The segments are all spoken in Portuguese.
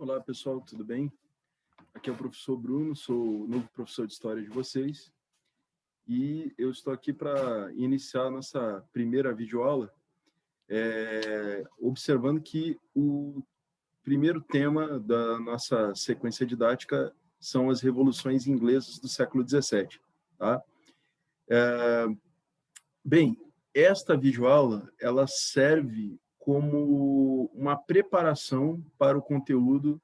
Olá, pessoal, tudo bem? Aqui é o professor Bruno, sou o novo professor de História de vocês e eu estou aqui para iniciar a nossa primeira videoaula, observando que o primeiro tema da nossa sequência didática são as revoluções inglesas do século XVII, tá? Bem, esta videoaula, ela serve como uma preparação para o conteúdo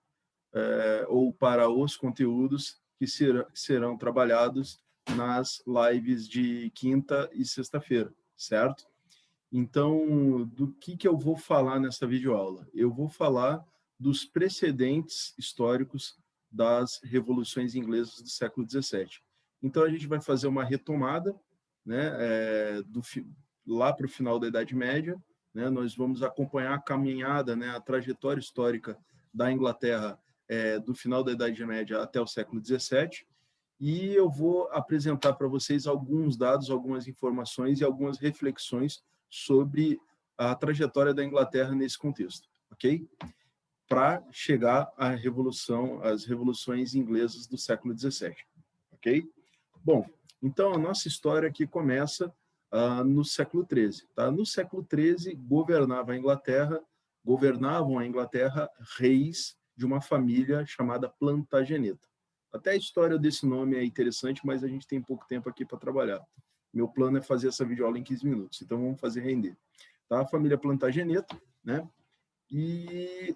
ou para os conteúdos que serão trabalhados nas lives de quinta e sexta-feira, certo? Então, do que eu vou falar nessa videoaula? Eu vou falar dos precedentes históricos das revoluções inglesas do século XVII. Então, a gente vai fazer uma retomada, né, lá para o final da Idade Média, né, nós vamos acompanhar a caminhada, né, a trajetória histórica da Inglaterra do final da Idade Média até o século XVII, e eu vou apresentar para vocês alguns dados, algumas informações e algumas reflexões sobre a trajetória da Inglaterra nesse contexto, ok? Para chegar às revoluções inglesas do século XVII, ok? Bom, então a nossa história aqui começa no século XIII, tá? No século XIII governavam a Inglaterra reis de uma família chamada Plantageneta. Até a história desse nome é interessante, mas a gente tem pouco tempo aqui para trabalhar. Meu plano é fazer essa videoaula em 15 minutos, então vamos fazer render. Tá? A família Plantageneta, né? E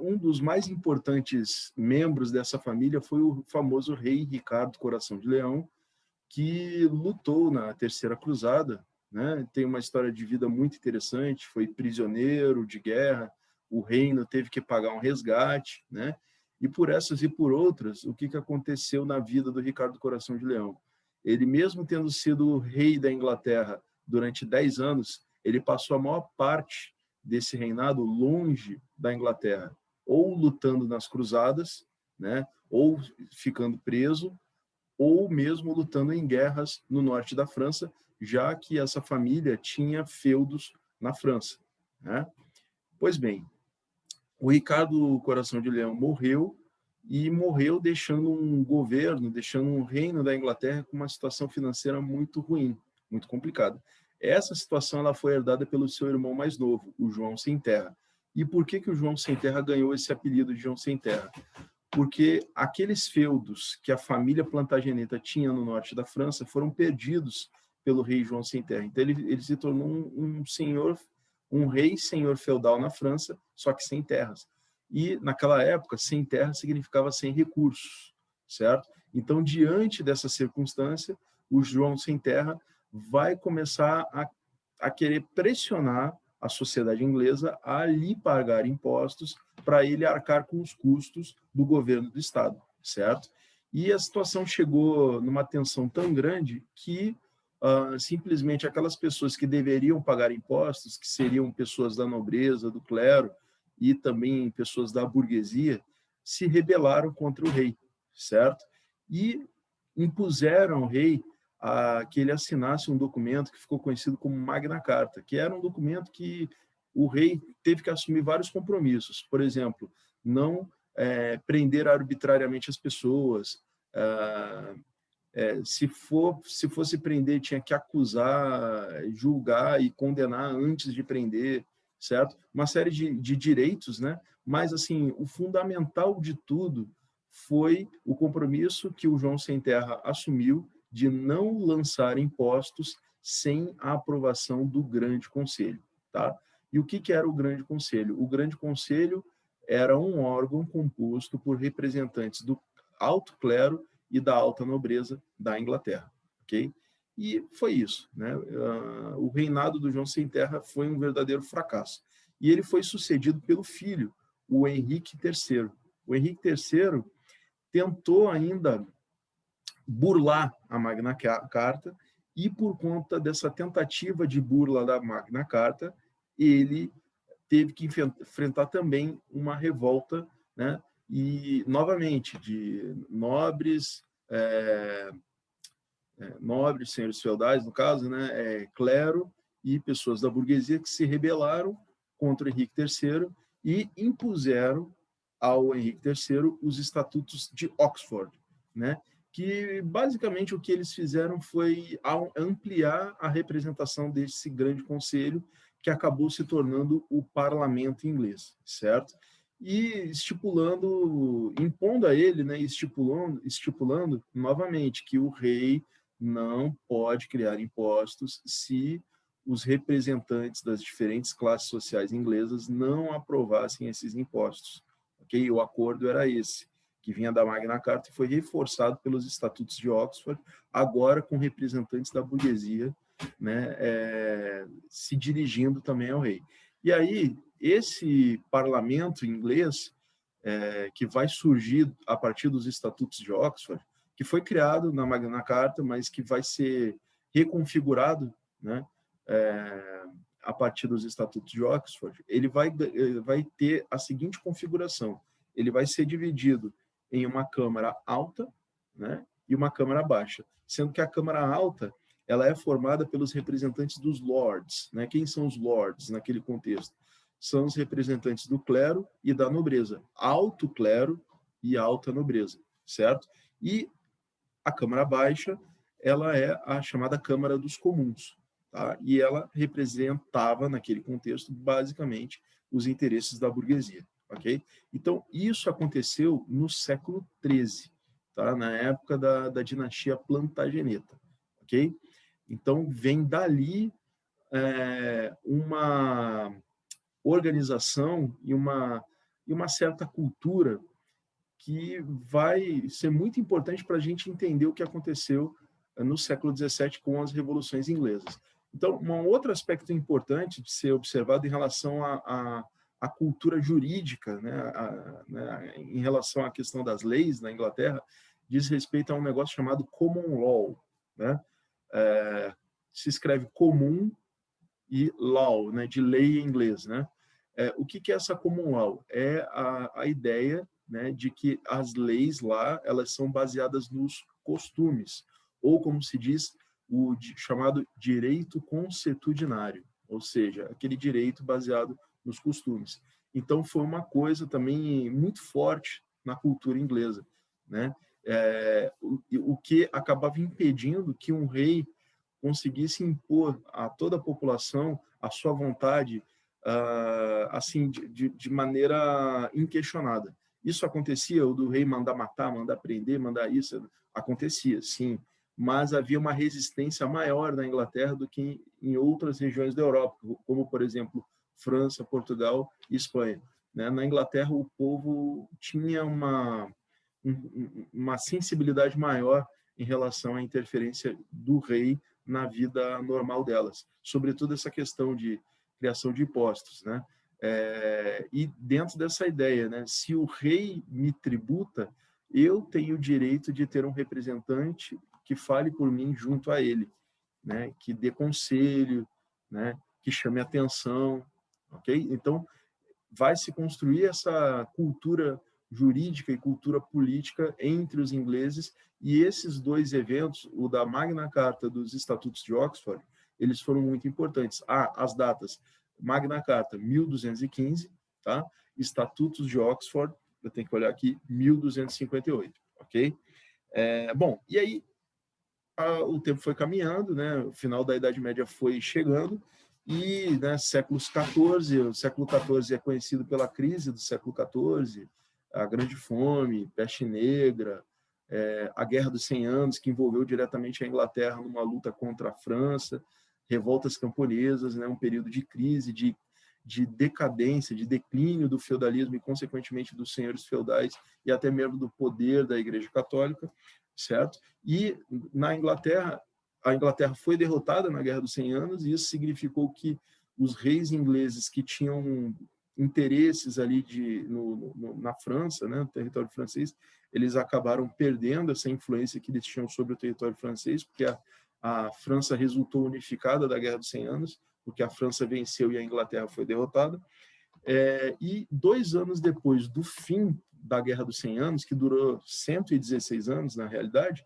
um dos mais importantes membros dessa família foi o famoso rei Ricardo Coração de Leão, que lutou na Terceira Cruzada, né? Tem uma história de vida muito interessante, foi prisioneiro de guerra, o reino teve que pagar um resgate, né? E por essas e por outras, o que aconteceu na vida do Ricardo Coração de Leão? Ele, mesmo tendo sido rei da Inglaterra durante 10 anos, ele passou a maior parte desse reinado longe da Inglaterra, ou lutando nas cruzadas, né? Ou ficando preso, ou mesmo lutando em guerras no norte da França, já que essa família tinha feudos na França, né? Pois bem, o Ricardo Coração de Leão morreu, e morreu deixando um governo, deixando um reino da Inglaterra com uma situação financeira muito ruim, muito complicada. Essa situação ela foi herdada pelo seu irmão mais novo, o João Sem Terra. E por que o João Sem Terra ganhou esse apelido de João Sem Terra? Porque aqueles feudos que a família Plantageneta tinha no norte da França foram perdidos pelo rei João Sem Terra. Então ele se tornou um senhor, um rei senhor feudal na França, só que sem terras. E naquela época, sem terra significava sem recursos, certo? Então, diante dessa circunstância, o João Sem Terra vai começar a querer pressionar a sociedade inglesa a lhe pagar impostos para ele arcar com os custos do governo do Estado, certo? E a situação chegou numa tensão tão grande que simplesmente aquelas pessoas que deveriam pagar impostos, que seriam pessoas da nobreza, do clero e também pessoas da burguesia, se rebelaram contra o rei, certo? E impuseram ao rei que ele assinasse um documento que ficou conhecido como Magna Carta, que era um documento que o rei teve que assumir vários compromissos. Por exemplo, não prender arbitrariamente as pessoas. Se fosse prender, tinha que acusar, julgar e condenar antes de prender, certo? Uma série de direitos, né? Mas, assim, o fundamental de tudo foi o compromisso que o João Sem Terra assumiu de não lançar impostos sem a aprovação do Grande Conselho, tá? E o que era o Grande Conselho? O Grande Conselho era um órgão composto por representantes do alto clero e da alta nobreza da Inglaterra, ok? E foi isso, né? O reinado do João Sem Terra foi um verdadeiro fracasso. E ele foi sucedido pelo filho, o Henrique III. O Henrique III tentou ainda burlar a Magna Carta, e por conta dessa tentativa de burla da Magna Carta, ele teve que enfrentar também uma revolta, né? E, novamente, de nobres, senhores feudais, no caso, né? Clero e pessoas da burguesia que se rebelaram contra Henrique III e impuseram ao Henrique III os Estatutos de Oxford, né? Que basicamente o que eles fizeram foi ampliar a representação desse grande conselho, que acabou se tornando o parlamento inglês, certo? E estipulando, impondo a ele, né, estipulando novamente que o rei não pode criar impostos se os representantes das diferentes classes sociais inglesas não aprovassem esses impostos. Okay? O acordo era esse, que vinha da Magna Carta e foi reforçado pelos Estatutos de Oxford, agora com representantes da burguesia, né, se dirigindo também ao rei. E aí, esse parlamento inglês, que vai surgir a partir dos Estatutos de Oxford, que foi criado na Magna Carta, mas que vai ser reconfigurado, né, a partir dos Estatutos de Oxford, ele vai ter a seguinte configuração: ele vai ser dividido em uma Câmara alta, né, e uma Câmara baixa, sendo que a Câmara alta ela é formada pelos representantes dos lords, né? Quem são os lords naquele contexto? São os representantes do clero e da nobreza, alto clero e alta nobreza, certo? E a Câmara Baixa, ela é a chamada Câmara dos Comuns, tá? E ela representava, naquele contexto, basicamente, os interesses da burguesia, ok? Então, isso aconteceu no século XIII, tá? Na época da dinastia Plantageneta, ok? Então, vem dali uma organização e uma certa cultura que vai ser muito importante para a gente entender o que aconteceu no século XVII com as revoluções inglesas. Então, um outro aspecto importante de ser observado em relação à cultura jurídica, né, em relação à questão das leis na Inglaterra, diz respeito a um negócio chamado common law, né? Se escreve comum e law, né, de lei em inglês, né? O que é essa common law? É a ideia, né, de que as leis lá elas são baseadas nos costumes, ou como se diz, o chamado direito consuetudinário, ou seja, aquele direito baseado nos costumes. Então foi uma coisa também muito forte na cultura inglesa, né? O que acabava impedindo que um rei conseguisse impor a toda a população a sua vontade, assim, de maneira inquestionada. Isso acontecia, o do rei mandar matar, mandar prender, mandar isso, acontecia, sim, mas havia uma resistência maior na Inglaterra do que em outras regiões da Europa, como, por exemplo, França, Portugal e Espanha. Na Inglaterra, o povo tinha uma sensibilidade maior em relação à interferência do rei na vida normal delas, sobretudo essa questão de criação de impostos, né? E dentro dessa ideia, né? Se o rei me tributa, eu tenho o direito de ter um representante que fale por mim junto a ele, né? Que dê conselho, né? Que chame atenção, ok? Então vai se construir essa cultura jurídica e cultura política entre os ingleses, e esses dois eventos, o da Magna Carta dos Estatutos de Oxford, eles foram muito importantes. As datas: Magna Carta 1215, tá? Estatutos de Oxford, eu tenho que olhar aqui, 1258, ok? Bom, e aí o tempo foi caminhando, né? O final da Idade Média foi chegando, e, né, século XIV é conhecido pela crise do século XIV, a Grande Fome, Peste Negra, a Guerra dos 100 Anos, que envolveu diretamente a Inglaterra numa luta contra a França, revoltas camponesas, né, um período de crise, de decadência, de declínio do feudalismo e, consequentemente, dos senhores feudais e até mesmo do poder da Igreja Católica, certo? E na Inglaterra, a Inglaterra foi derrotada na Guerra dos 100 Anos, e isso significou que os reis ingleses que tinham interesses ali na França, né, no território francês, eles acabaram perdendo essa influência que eles tinham sobre o território francês, porque a França resultou unificada da Guerra dos 100 Anos, porque a França venceu e a Inglaterra foi derrotada. E 2 anos depois do fim da Guerra dos 100 Anos, que durou 116 anos, na realidade,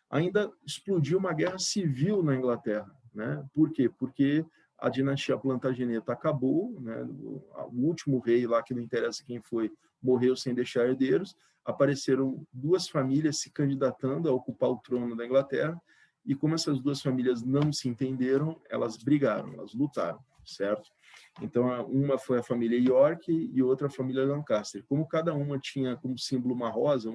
ainda explodiu uma guerra civil na Inglaterra, né? Por quê? Porque a dinastia Plantageneta acabou, né? O último rei lá, que não interessa quem foi, morreu sem deixar herdeiros. Apareceram duas famílias se candidatando a ocupar o trono da Inglaterra, e como essas duas famílias não se entenderam, elas brigaram, elas lutaram, certo? Então, uma foi a família York e outra a família Lancaster. Como cada uma tinha como símbolo uma rosa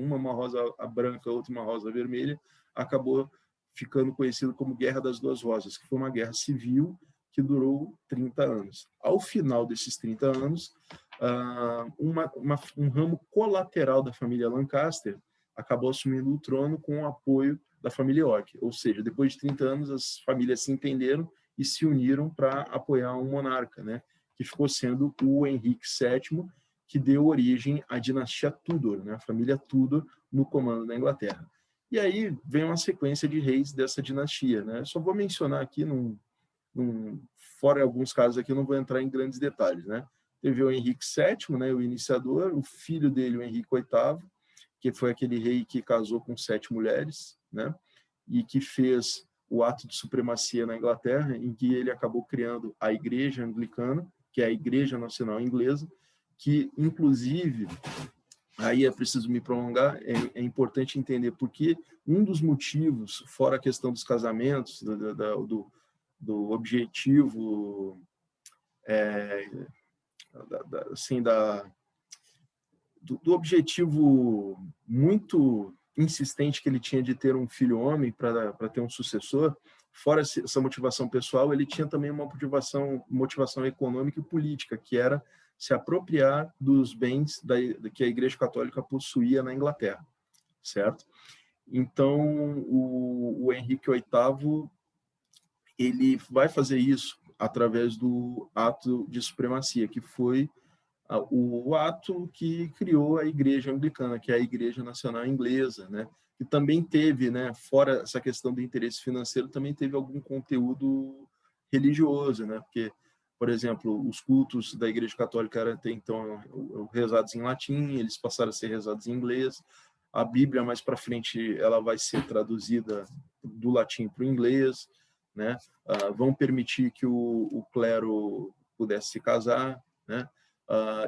branca, outra uma rosa vermelha, acabou ficando conhecido como Guerra das Duas Rosas, que foi uma guerra civil que durou 30 anos. Ao final desses 30 anos, um ramo colateral da família Lancaster acabou assumindo o trono com o apoio da família York. Ou seja, depois de 30 anos, as famílias se entenderam e se uniram para apoiar um monarca, né? Que ficou sendo o Henrique VII, que deu origem à dinastia Tudor, né? A família Tudor no comando da Inglaterra. E aí vem uma sequência de reis dessa dinastia, né? Eu só vou mencionar aqui, fora alguns casos aqui, eu não vou entrar em grandes detalhes, né? Teve o Henrique VII, né, o iniciador, o filho dele, o Henrique VIII, que foi aquele rei que casou com 7 mulheres, né? E que fez o ato de supremacia na Inglaterra, em que ele acabou criando a Igreja Anglicana, que é a Igreja Nacional Inglesa, que, inclusive, aí é preciso me prolongar, é importante entender porque um dos motivos, fora a questão dos casamentos, do objetivo, assim, do objetivo muito insistente que ele tinha de ter um filho homem para ter um sucessor, fora essa motivação pessoal, ele tinha também uma motivação econômica e política, que era se apropriar dos bens que a Igreja Católica possuía na Inglaterra, certo? Então, o Henrique VIII, ele vai fazer isso através do ato de supremacia, que foi o ato que criou a Igreja Anglicana, que é a Igreja Nacional Inglesa, né? Que também teve, né, fora essa questão do interesse financeiro, também teve algum conteúdo religioso, né? Porque, por exemplo, os cultos da Igreja Católica eram até então rezados em latim, eles passaram a ser rezados em inglês. A Bíblia, mais para frente, ela vai ser traduzida do latim para o inglês, né? Vão permitir que o clero pudesse se casar, né?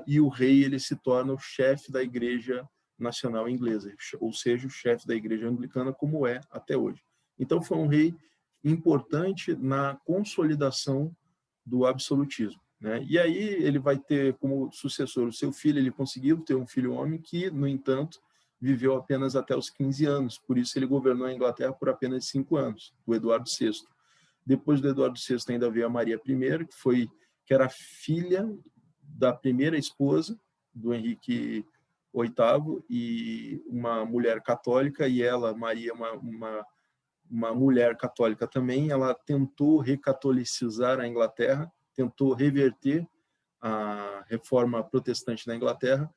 E o rei ele se torna o chefe da Igreja Nacional Inglesa, ou seja, o chefe da Igreja Anglicana, como é até hoje. Então, foi um rei importante na consolidação do absolutismo, né? E aí ele vai ter como sucessor o seu filho, ele conseguiu ter um filho homem que, no entanto, viveu apenas até os 15 anos, por isso ele governou a Inglaterra por apenas 5 anos, o Eduardo VI. Depois do Eduardo VI ainda veio a Maria I, que era filha da primeira esposa do Henrique VIII e uma mulher católica, e ela, Maria, uma mulher católica também, ela tentou recatolicizar a Inglaterra, tentou reverter a reforma protestante na Inglaterra.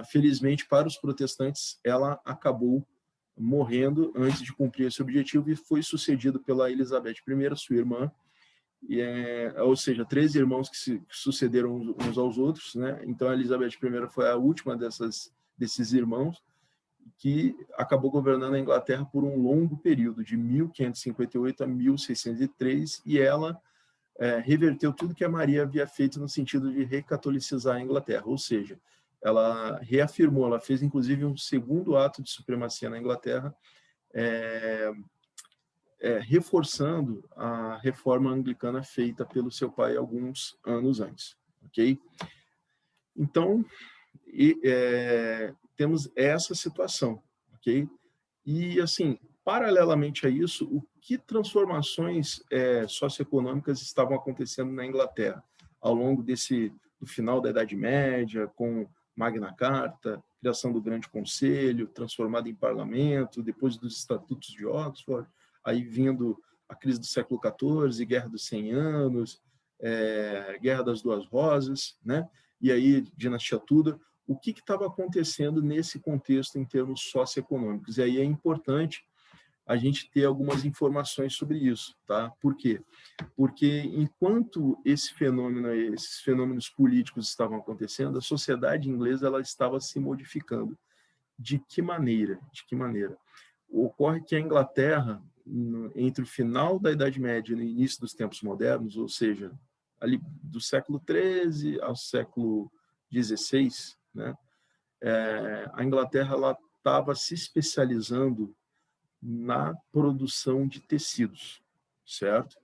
Felizmente, para os protestantes, ela acabou morrendo antes de cumprir esse objetivo e foi sucedido pela Elizabeth I, sua irmã, ou seja, 13 irmãos que sucederam uns aos outros, né? Então a Elizabeth I foi a última desses irmãos, que acabou governando a Inglaterra por um longo período, de 1558 a 1603, e ela reverteu tudo que a Maria havia feito no sentido de recatolicizar a Inglaterra, ou seja, ela reafirmou, ela fez inclusive um segundo ato de supremacia na Inglaterra, reforçando a reforma anglicana feita pelo seu pai alguns anos antes, ok? Então, temos essa situação, ok? E, assim, paralelamente a isso, o que transformações socioeconômicas estavam acontecendo na Inglaterra ao longo do final da Idade Média, com Magna Carta, criação do Grande Conselho, transformado em parlamento, depois dos Estatutos de Oxford, aí vindo a crise do século XIV, Guerra dos 100 Anos, Guerra das Duas Rosas, né? E aí dinastia Tudor. O que estava acontecendo nesse contexto em termos socioeconômicos? E aí é importante a gente ter algumas informações sobre isso, tá? Por quê? Porque enquanto esses fenômenos políticos estavam acontecendo, a sociedade inglesa ela estava se modificando. De que maneira? Ocorre que a Inglaterra, entre o final da Idade Média e o início dos tempos modernos, ou seja, ali do século XIII ao século XVI, né, a Inglaterra estava se especializando na produção de tecidos, certo?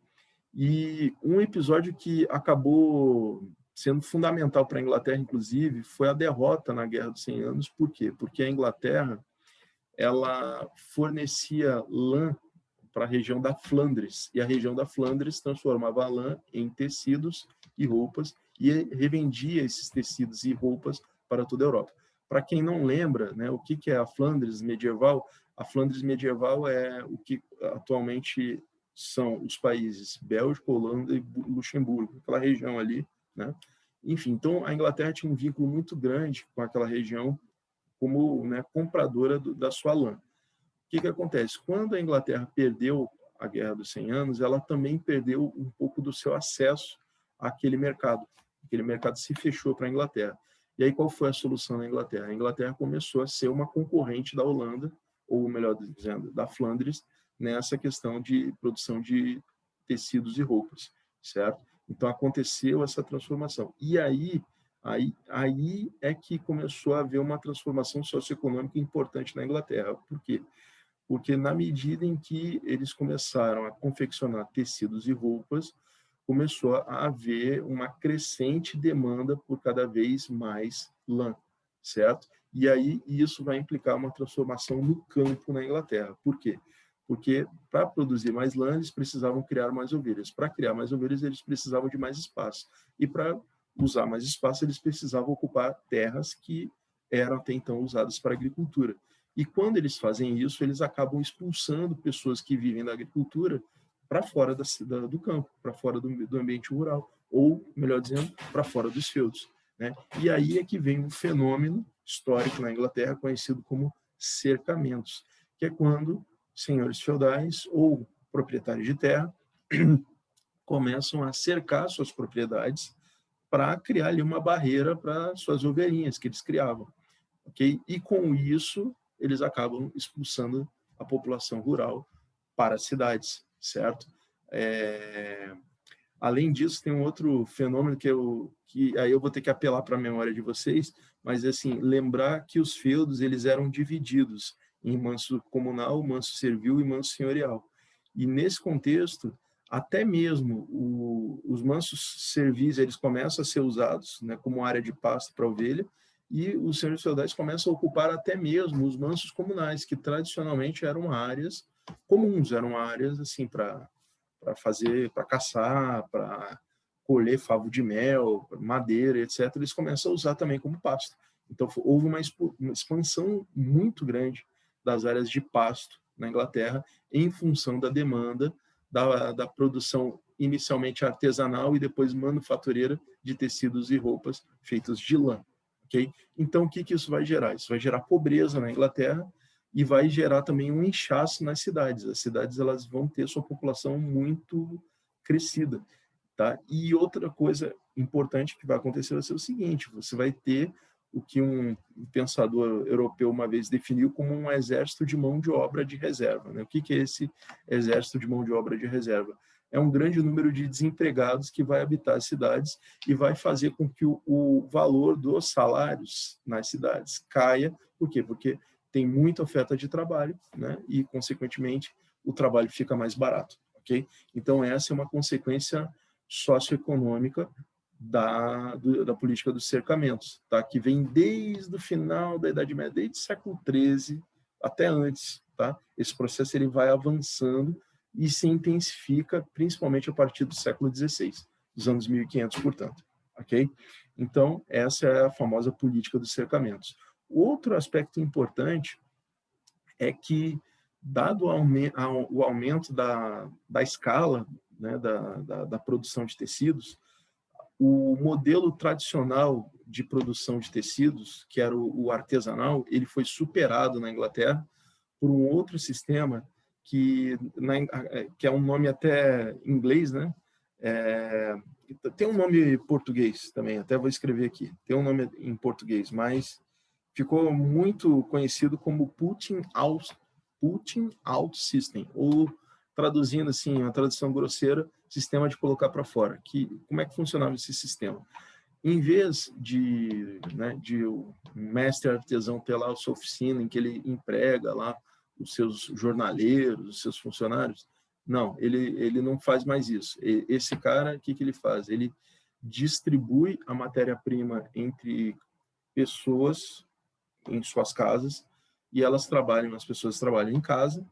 E um episódio que acabou sendo fundamental para a Inglaterra, inclusive, foi a derrota na Guerra dos 100 Anos. Por quê? Porque a Inglaterra ela fornecia lã para a região da Flandres, e a região da Flandres transformava a lã em tecidos e roupas, e revendia esses tecidos e roupas para toda a Europa. Para quem não lembra, né, o que é a Flandres medieval? A Flandres medieval é o que atualmente são os países Bélgica, Holanda e Luxemburgo, aquela região ali, né? Enfim, então a Inglaterra tinha um vínculo muito grande com aquela região como, né, compradora da sua lã. O que acontece? Quando a Inglaterra perdeu a Guerra dos 100 Anos, ela também perdeu um pouco do seu acesso àquele mercado. Aquele mercado se fechou para a Inglaterra. E aí qual foi a solução na Inglaterra? A Inglaterra começou a ser uma concorrente da Holanda, ou melhor dizendo, da Flandres, nessa questão de produção de tecidos e roupas, certo? Então aconteceu essa transformação. E aí é que começou a haver uma transformação socioeconômica importante na Inglaterra. Por quê? Porque na medida em que eles começaram a confeccionar tecidos e roupas, começou a haver uma crescente demanda por cada vez mais lã, certo? E aí isso vai implicar uma transformação no campo na Inglaterra. Por quê? Porque para produzir mais lã, eles precisavam criar mais ovelhas. Para criar mais ovelhas, eles precisavam de mais espaço. E para usar mais espaço, eles precisavam ocupar terras que eram até então usadas para agricultura. E quando eles fazem isso, eles acabam expulsando pessoas que vivem da agricultura para fora do campo, para fora do ambiente rural, ou, melhor dizendo, para fora dos feudos, né? E aí é que vem um fenômeno histórico na Inglaterra conhecido como cercamentos, que é quando senhores feudais ou proprietários de terra começam a cercar suas propriedades para criar ali uma barreira para suas ovelhinhas que eles criavam, ok? E com isso eles acabam expulsando a população rural para as cidades, certo? Além disso, tem um outro fenômeno que aí eu vou ter que apelar para a memória de vocês, mas assim, lembrar que os feudos eles eram divididos em manso comunal, manso servil e manso senhorial. E nesse contexto, até mesmo os mansos servis eles começam a ser usados, né, como área de pasto para ovelha, e os senhores feudais começam a ocupar até mesmo os mansos comunais, que tradicionalmente eram áreas comuns, eram áreas assim para fazer, para caçar, para colher favo de mel, madeira, etc. Eles começam a usar também como pasto. Então houve uma expansão muito grande das áreas de pasto na Inglaterra em função da demanda da produção inicialmente artesanal e depois manufatureira de tecidos e roupas feitos de lã. Okay? Então, o que isso vai gerar? Isso vai gerar pobreza na Inglaterra e vai gerar também um inchaço nas cidades. As cidades elas vão ter sua população muito crescida. Tá? E outra coisa importante que vai acontecer vai ser o seguinte, você vai ter o que um pensador europeu uma vez definiu como um exército de mão de obra de reserva. Né? O que é esse exército de mão de obra de reserva? É um grande número de desempregados que vai habitar as cidades e vai fazer com que o valor dos salários nas cidades caia. Por quê? Porque tem muita oferta de trabalho, né? E, consequentemente, o trabalho fica mais barato. Okay? Então, essa é uma consequência socioeconômica da política dos cercamentos, tá? Que vem desde o final da Idade Média, desde o século XIII até antes. Tá? Esse processo ele vai avançando e se intensifica principalmente a partir do século XVI, dos anos 1500, portanto. Okay? Então, essa é a famosa política dos cercamentos. Outro aspecto importante é que, dado o aumento da escala, né, da produção de tecidos, o modelo tradicional de produção de tecidos, que era o artesanal, ele foi superado na Inglaterra por um outro sistema que é um nome até em inglês, né? Tem um nome em português também, até vou escrever aqui. Tem um nome em português, mas ficou muito conhecido como Putting Out System, ou traduzindo assim, uma tradução grosseira, sistema de colocar para fora. Como é que funcionava esse sistema? Em vez de o mestre artesão ter lá a sua oficina em que ele emprega lá os seus jornaleiros, os seus funcionários, não, ele não faz mais isso. Esse cara, o que ele faz? Ele distribui a matéria-prima entre pessoas em suas casas e as pessoas trabalham em casa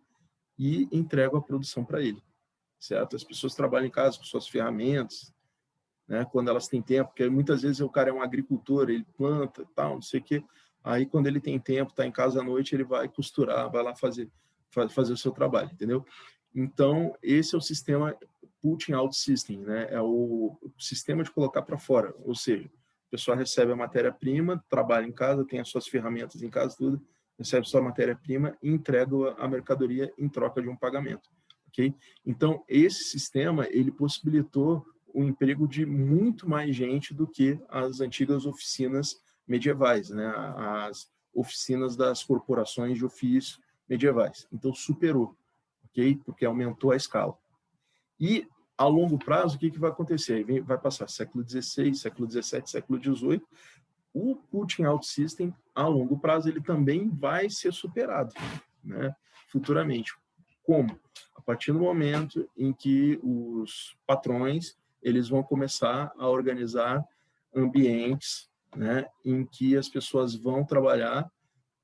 e entregam a produção para ele, certo? As pessoas trabalham em casa com suas ferramentas, né, quando elas têm tempo, porque muitas vezes o cara é um agricultor, ele planta, tal, não sei o quê, aí quando ele tem tempo, está em casa à noite, ele vai costurar, vai lá fazer o seu trabalho, entendeu? Então, esse é o sistema putting out system, né? É o sistema de colocar para fora, ou seja, a pessoa recebe a matéria-prima, trabalha em casa, tem as suas ferramentas em casa, tudo, recebe sua matéria-prima e entrega a mercadoria em troca de um pagamento, ok? Então, esse sistema, ele possibilitou o emprego de muito mais gente do que as antigas oficinas medievais, né? As oficinas das corporações de ofício medievais. Então, superou, ok? Porque aumentou a escala. E, a longo prazo, o que vai acontecer? Vai passar século XVI, século XVII, século XVIII, o putting out system, a longo prazo, ele também vai ser superado, né? Futuramente. Como? A partir do momento em que os patrões eles vão começar a organizar ambientes, né, em que as pessoas vão trabalhar,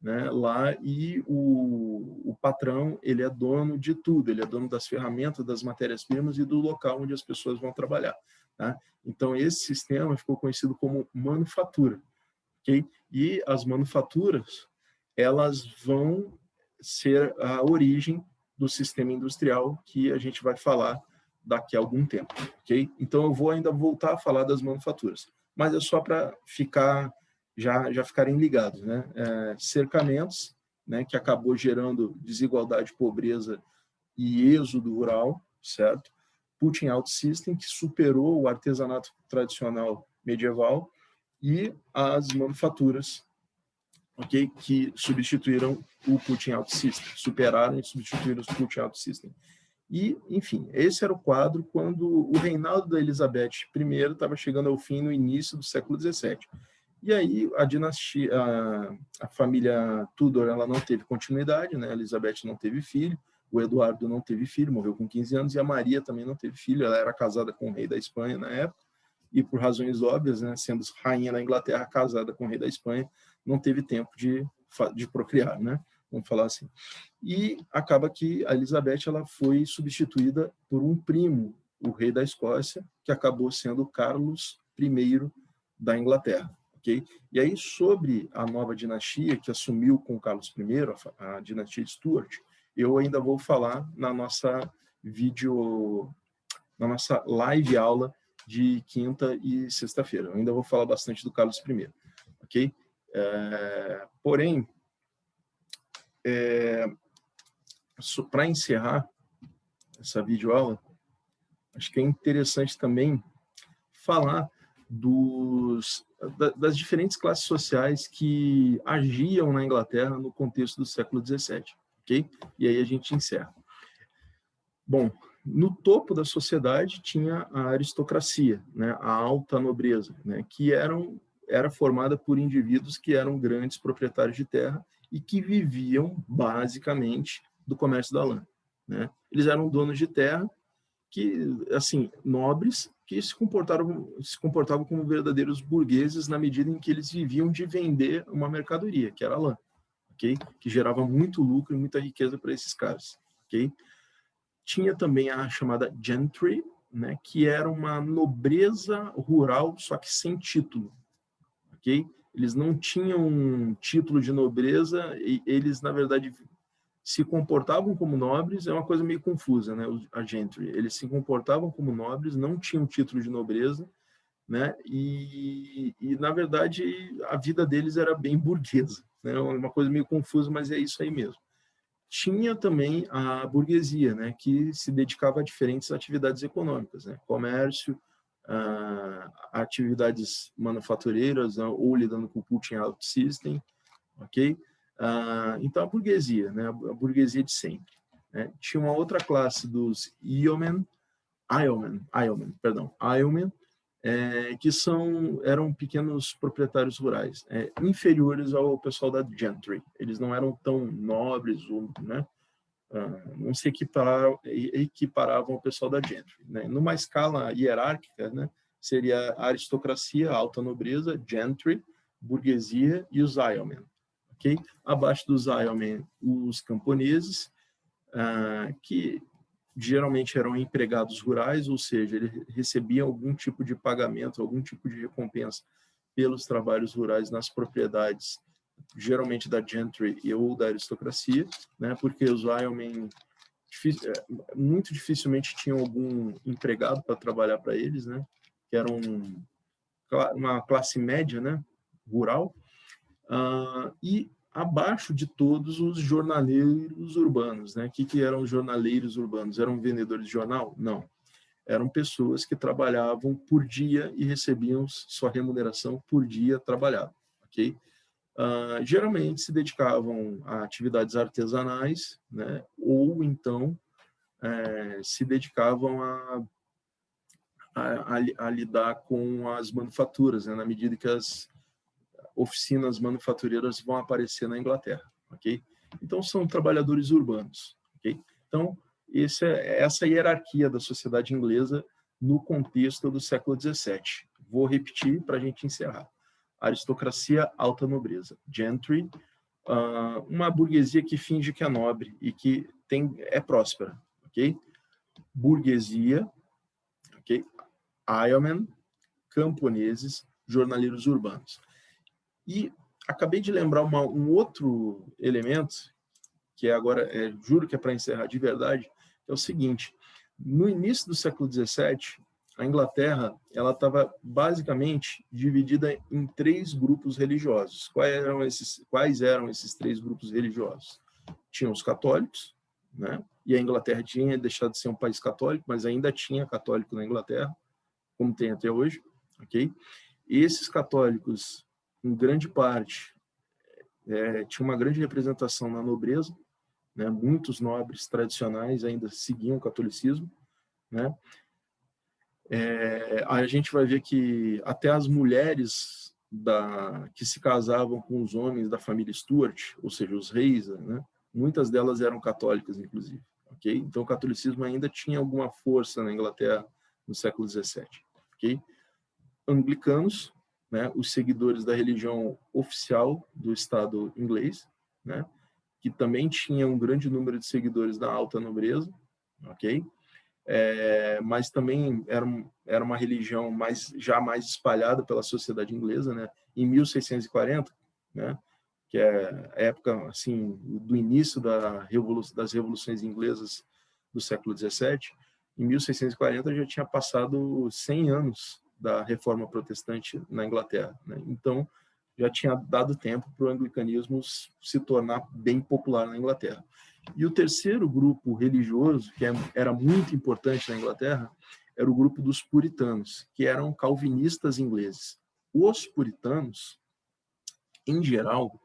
né, lá e o patrão ele é dono de tudo, ele é dono das ferramentas, das matérias-primas e do local onde as pessoas vão trabalhar. Tá? Então, esse sistema ficou conhecido como manufatura. Okay? E as manufaturas elas vão ser a origem do sistema industrial que a gente vai falar daqui a algum tempo, ok? Então eu vou ainda voltar a falar das manufaturas, mas é só para já ficarem ligados, né? Cercamentos, né? Que acabou gerando desigualdade, pobreza e êxodo rural, certo? Putting out system que superou o artesanato tradicional medieval e as manufaturas, ok? Que substituíram o putting out system, superaram e substituíram os putting out system. E, enfim, esse era o quadro quando o reinado da Elizabeth I estava chegando ao fim no início do século XVII. E aí a dinastia, a família Tudor, ela não teve continuidade, né? A Elizabeth não teve filho, o Eduardo não teve filho, morreu com 15 anos, e a Maria também não teve filho, ela era casada com o rei da Espanha na época, e por razões óbvias, né, sendo rainha da Inglaterra, casada com o rei da Espanha, não teve tempo de procriar, né? Vamos falar assim. E acaba que a Elizabeth ela foi substituída por um primo, o rei da Escócia, que acabou sendo Carlos I da Inglaterra. Okay? E aí, sobre a nova dinastia que assumiu com Carlos I, a dinastia Stuart, eu ainda vou falar na nossa live aula de quinta e sexta-feira. Eu ainda vou falar bastante do Carlos I, ok? Porém, para encerrar essa videoaula, acho que é interessante também falar das diferentes classes sociais que agiam na Inglaterra no contexto do século XVII, ok? E aí a gente encerra. Bom, no topo da sociedade tinha a aristocracia, né, a alta nobreza, né, que era formada por indivíduos que eram grandes proprietários de terra e que viviam basicamente do comércio da lã, né? Eles eram donos de terra que, assim, nobres que se comportavam como verdadeiros burgueses na medida em que eles viviam de vender uma mercadoria, que era a lã, ok? Que gerava muito lucro e muita riqueza para esses caras, ok? Tinha também a chamada gentry, né, que era uma nobreza rural, só que sem título, ok? Eles não tinham um título de nobreza, e eles, na verdade, se comportavam como nobres, é uma coisa meio confusa, né, a gentry. Eles se comportavam como nobres, não tinham título de nobreza, né, e na verdade, a vida deles era bem burguesa, né, uma coisa meio confusa, mas é isso aí mesmo. Tinha também a burguesia, né, que se dedicava a diferentes atividades econômicas, né, comércio, atividades manufatureiras, né, ou lidando com o putting out system, ok? Então, a burguesia, né, a burguesia de sempre, né? Tinha uma outra classe dos Yeomen, que eram pequenos proprietários rurais, inferiores ao pessoal da gentry. Eles não eram tão nobres, né? Não se equiparavam ao pessoal da gentry, né? Numa escala hierárquica, né? Seria a aristocracia, a alta nobreza, gentry, burguesia e os yeomen. Okay? Abaixo dos yeomen, os camponeses, que geralmente eram empregados rurais, ou seja, eles recebiam algum tipo de pagamento, algum tipo de recompensa pelos trabalhos rurais nas propriedades, geralmente da gentry ou da aristocracia, né? Porque os yeomen muito dificilmente tinham algum empregado para trabalhar para eles, né? Que eram uma classe média, né? Rural, e abaixo de todos os jornaleiros urbanos, né? O que eram os jornaleiros urbanos? Eram vendedores de jornal? Não. Eram pessoas que trabalhavam por dia e recebiam sua remuneração por dia trabalhado, ok? Geralmente se dedicavam a atividades artesanais, né? Ou então se dedicavam a lidar com as manufaturas, né? Na medida que as oficinas manufatureiras vão aparecer na Inglaterra, ok? Então, são trabalhadores urbanos, ok? Então, essa hierarquia da sociedade inglesa no contexto do século XVII. Vou repetir para a gente encerrar. Aristocracia, alta nobreza. Gentry, uma burguesia que finge que é nobre e que é próspera, ok? Burguesia, ok? Yeomen, camponeses, jornaleiros urbanos. E acabei de lembrar um outro elemento, que agora, juro que é para encerrar de verdade, é o seguinte: no início do século XVII, a Inglaterra ela estava basicamente dividida em 3 grupos religiosos. Quais eram esses 3 grupos religiosos? Tinham os católicos, né? E a Inglaterra tinha deixado de ser um país católico, mas ainda tinha católico na Inglaterra, como tem até hoje, ok? E esses católicos, em grande parte, tinha uma grande representação na nobreza, né? Muitos nobres tradicionais ainda seguiam o catolicismo, né? A gente vai ver que até as mulheres que se casavam com os homens da família Stuart, ou seja, os reis, né? Muitas delas eram católicas, inclusive. Okay? Então, o catolicismo ainda tinha alguma força na Inglaterra no século XVII. Okay? Anglicanos, né? Os seguidores da religião oficial do Estado inglês, né? Que também tinha um grande número de seguidores da alta nobreza, ok? Mas também era uma religião já mais espalhada pela sociedade inglesa, né? Em 1640, né? Que é a época assim do início das revoluções inglesas do século XVII, em 1640 já tinha passado 100 anos da Reforma Protestante na Inglaterra, né? Então já tinha dado tempo para o anglicanismo se tornar bem popular na Inglaterra. E o terceiro grupo religioso, que era muito importante na Inglaterra, era o grupo dos puritanos, que eram calvinistas ingleses. Os puritanos, em geral,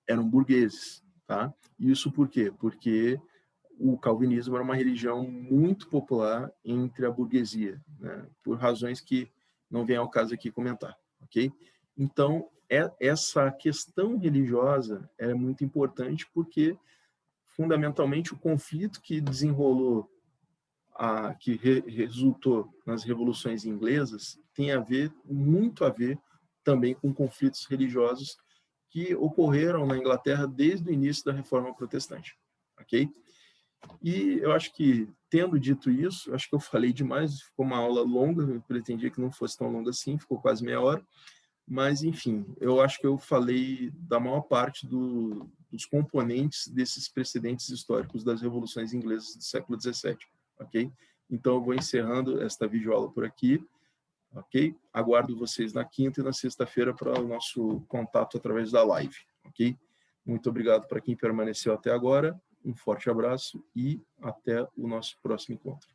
eram burgueses, tá? Isso por quê? Porque o calvinismo era uma religião muito popular entre a burguesia, né? Por razões que não vem ao caso aqui comentar, ok? Então, essa questão religiosa é muito importante porque, fundamentalmente, o conflito que desenrolou, que resultou nas revoluções inglesas, tem muito a ver também com conflitos religiosos que ocorreram na Inglaterra desde o início da Reforma Protestante, ok? E eu acho que, tendo dito isso, acho que eu falei demais, ficou uma aula longa, eu pretendia que não fosse tão longa assim, ficou quase meia hora, mas, enfim, eu acho que eu falei da maior parte dos componentes desses precedentes históricos das revoluções inglesas do século XVII, ok? Então, eu vou encerrando esta videoaula por aqui, ok? Aguardo vocês na quinta e na sexta-feira para o nosso contato através da live, ok? Muito obrigado para quem permaneceu até agora, um forte abraço e até o nosso próximo encontro.